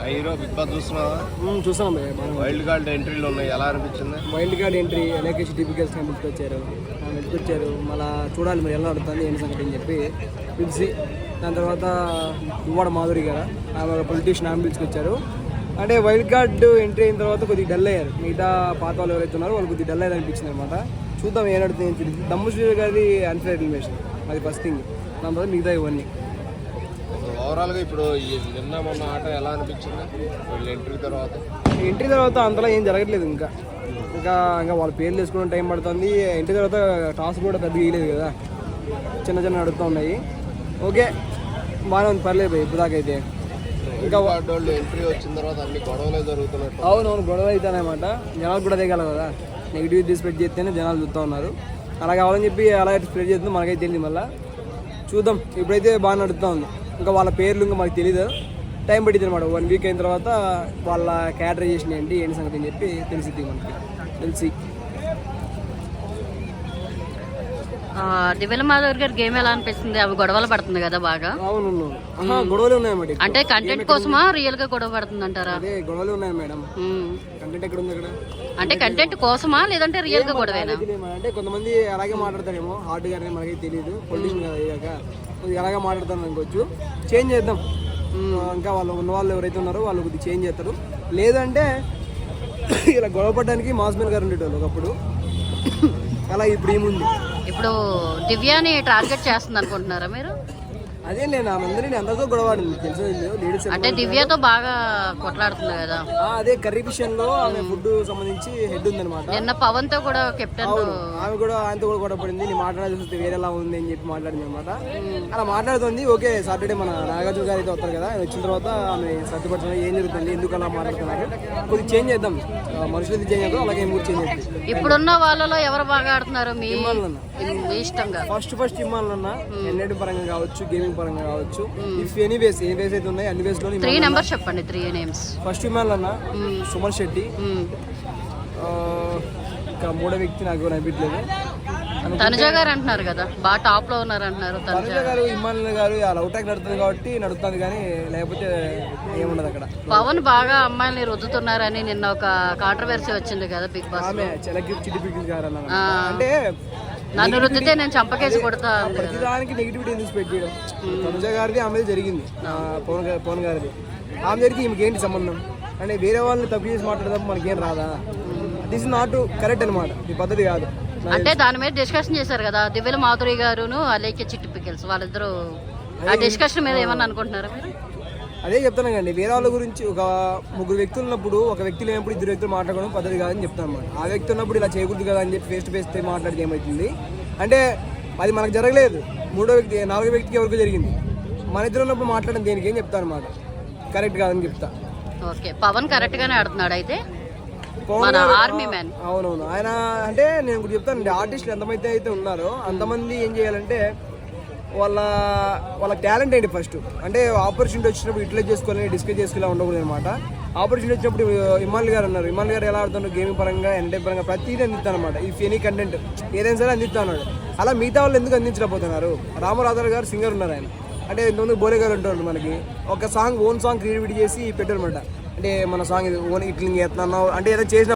Hero big boss చూస్తున్నావా? చూసాం. Wild card ఎంట్రీలు ఉన్నాయి, ఎలా అనిపించింది? వైల్డ్ కార్డ్ ఎంట్రీ ఎలకేసి టిపికల్స్ వచ్చారు మళ్ళీ చూడాలి మరి ఎలా ఆడుతుంది ఏంటి సంగతి అని చెప్పి పిలిచి, దాని తర్వాత దువ్వాడ మాధురి గారు ఆమె పొలిటీషియన్ ఆమె పిలుచుకొచ్చారు. అంటే వైల్డ్ కార్డ్ ఎంట్రీ అయిన తర్వాత కొద్దిగా డల్ అయ్యారు. మిగతా పాత వాళ్ళు ఎవరైతే ఉన్నారో వాళ్ళు కొద్దిగా డల్ అయ్యారు అనిపించింది అనమాట. చూద్దాం ఏం నడుతుంది ఏం తెలియదు. దమ్ము శ్రీధర్ గారిది అన్ఫేర్ ఎలిమినేషన్, అది ఫస్ట్ థింగ్. దాని తర్వాత మిగతా ఇవన్నీ ఓవరాల్గా ఇప్పుడు నిన్న మొన్న ఆట ఎలా అనిపించింది వీళ్ళు ఎంట్రీ తర్వాత? అంతలా ఏం జరగట్లేదు. ఇంకా వాళ్ళ పేర్లు వేసుకోవడం టైం పడుతుంది. ఎంట్రీ తర్వాత టాస్క్ కూడా పెద్దగా వేయలేదు కదా, చిన్న నడుస్తూ ఉన్నాయి. ఓకే, బాగానే ఉంది, పర్లేదు ఇప్పుడు దాకా అయితే. ఇంకా వాళ్ళు ఎంట్రీ వచ్చిన తర్వాత అన్ని గొడవలే జరుగుతున్నాయి. అవునవును, గొడవ అవుతానమాట. జనాలు కూడా అదే కదా, నెగిటివ్ స్ప్రెడ్ చేస్తేనే జనాలు చూస్తూ ఉన్నారు. అలా కావాలని చెప్పి అలా స్ప్రెడ్ చేస్తుందో మనకైతే తెలియదు. మళ్ళీ చూద్దాం. ఇప్పుడైతే బాగా నడుస్తూ ఉంది. ఇంకా వాళ్ళ పేర్లు ఇంకా మాకు తెలీదు, టైం పట్టింది అనమాట. 1 వీక్ అయిన తర్వాత వాళ్ళ క్యాటరైజేషన్ ఏంటి సంగతి అని చెప్పి తెలిసిద్ది మనకి. తెలిసి దివ్యల మాధవ్ గారి గేమ్ ఎలా అనిపిస్తుంది? అవి గొడవలు పడుతుంది కదా బాగా. అవును, గొడవలు ఉన్నాయి మేడం. అంటే కంటెంట్ కోసమా రియల్ గా గొడవ పడుతుంది అంటారా? అదే గొడవలు ఉన్నాయి మేడం. కంటెంట్ ఎక్కడ ఉంది? అక్కడ అంటే కంటెంట్ కోసమా లేదంటే రియల్ గా గొడవేనా? అంటే కొంతమంది అలాగే మాట్లాడతారేమో, హార్డ్ గానే మనకి తెలియదు. పొలిటిషన్ కదా అయ్యాక ఎలాగే మాట్లాడతారు అనుకోవచ్చు. చేంజ్ చేద్దాం. ఇంకా వాళ్ళు ఉన్న వాళ్ళు ఎవరైతే ఉన్నారో వాళ్ళు కొద్దిగా చేంజ్ చేస్తారు. లేదంటే ఇలా గొడవ పడడానికి మాస్మెన్ గారు ఉండేటోళ్ళు ఒకప్పుడు, అలా ఇప్పుడు ఏముంది. ఇప్పుడు దివ్యాని టార్గెట్ చేస్తుంది అనుకుంటున్నారా మీరు? అదే నేను అందరినీ అందరితో గొడవాడింది తెలుసు. లేడీస్ అంటే దివ్యతో బాగా కొట్లాడుతుంది కదా. అదే కర్రీ విషయంలో ఆమె ఫుడ్ సంబంధించి హెడ్ ఉందన్నమాట. నిన్న పవన్ తో కూడా కెప్టెన్ ఆమె కూడా ఆయనతో కూడా గొడవ పడింది. నేను మాట్లాడాల్సి వేరేలా ఉంది అని చెప్పి మాట్లాడింది అనమాట. అలా మాట్లాడుతుంది. ఓకే, సాటర్డే మన నాగార్జున గారు అయితే వస్తారు కదా, ఆయన వచ్చిన తర్వాత ఆమె సర్దుపరచడం ఏం జరుగుతుంది, ఎందుకు అలా మాట్లాడుతున్నారు, కొద్దిగా చేంజ్ చేద్దాం. మనుషులది చేంజ్ చేద్దాం, అలాగే మూడు చేంజ్ చేద్దాం. ఇప్పుడున్న వాళ్ళలో ఎవరు బాగా ఆడుతున్నారు మీ ఇష్టంగా? ఫస్ట్ ఇమ్మాలన్నా ఎన్నెడ్ పరంగా కావచ్చు, గేమింగ్ పరంగా కావచ్చు. ఇఫ్ ఎనీ వేస్ ఏ వేస్ అయితే ఉన్నాయి అన్ని వేస్ లో 3 నెంబర్స్ చెప్పండి. 3 నేమ్స్. ఫస్ట్ ఇమ్మాలన్నా, సుమన్ శెట్టి, ఇంకా మూడో వ్యక్తి నాకు అనిపించలేదు. తనుజ గారు అంటున్నారు కదా, బాగా టాప్ లో ఉన్నారు అంటున్నారు. తనుజ గారు, ఇమ్మాన్ గారు అలా అవుట్ నడుతుంది కాబట్టి నడుస్తుంది, కానీ లేకపోతే ఏముండదు అక్కడ. పవన్ బాగా అమ్మాయిని రుద్దుతున్నారని నిన్న ఒక కాంట్రవర్సీ వచ్చింది కదా బిగ్ బాస్. ఆమె చిట్టి పిక్కి గారు అన్నారు. అంటే నన్ను రుద్దితే నేను చంపకేసి కొడతా. ప్రతిదానికి నెగిటివిటీ ఎందుకు స్ప్రెడ్ చేయడం? తనుజ గారిది ఆమె జరిగింది, పవన్ గారిది ఆమె జరిగి ఈమెకి ఏంటి సంబంధం? అంటే వేరే వాళ్ళని తప్పు చేసి మాట్లాడదాం మనకేం రాదా? దిస్ ఇస్ నాట్ కరెక్ట్ అనమాట, ఈ పద్ధతి కాదు. అంటే దాని మీద డిస్కషన్ చేశారు కదా దివ్యల మాధురి గారును అలాగే చిట్టి పికిల్స్, వాళ్ళిద్దరు ఆ డిస్కషన్ మీద ఏమన్నా అనుకుంటున్నారా మీరు? అదే చెప్తాను కండి, వేరే వాళ్ళ గురించి ఒక 3 వ్యక్తులు ఉన్నప్పుడు ఒక వ్యక్తి లేనప్పుడు 2 వ్యక్తులు మాట్లాడడం పద్ధతి కాదని చెప్తాను అనమాట. ఆ వ్యక్తి ఉన్నప్పుడు ఇలా చేయకూడదు కదా అని చెప్పి ఫేస్ టు ఫేస్ మాట్లాడితే ఏమవుతుంది అంటే అది మనకు జరగలేదు. 4వ వ్యక్తికి ఎవరికి జరిగింది. మన ఇద్దరు ఉన్నప్పుడు మాట్లాడడం దేనికి ఏం చెప్తాను అనమాట, కరెక్ట్ కాదని చెప్తా. ఓకే, పవన్ కరెక్ట్ గానే ఆడుతున్నాడు అయితే. Army man. అవునవును, ఆయన అంటే నేను ఇప్పుడు చెప్తానండి, ఆర్టిస్టులు ఎంతమంది అయితే ఉన్నారో అంతమంది ఏం చేయాలంటే వాళ్ళ టాలెంట్ ఏంటి ఫస్ట్ అంటే ఆపర్చునిటీ వచ్చినప్పుడు యూటిలైజ్ చేసుకోవాలని డిస్కస్ చేసుకోవాలి ఉండకూడదు అనమాట. ఆపర్చునిటీ వచ్చినప్పుడు ఇమ్మాన్ గారు అన్నారు, ఇమ్మాన్ గారు ఎలా ఆడుతున్నారు గేమింగ్ పరంగా, ఎంటర్టైన్ పరంగా ప్రతిదీ అందిస్తాను అనమాట. ఈ ఎనీ కంటెంట్ ఏదైనా సరే అందిస్తా అన్నాడు. అలా మిగతా వాళ్ళు ఎందుకు అందించలేకపోతున్నారు? రామరాధార్ గారు సింగర్ ఉన్నారు, ఆయన అంటే ఇంతకుముందు బోరే గారు ఉంటారు. మనకి ఒక సాంగ్ ఓన్ సాంగ్ క్రియేటివిటీ చేసి పెట్టారు అనమాట. అంటే మన సాంగ్ ఇది ఓన్ ఇట్లింగ్ చేస్తున్నావు అంటే ఏదైనా చేసిన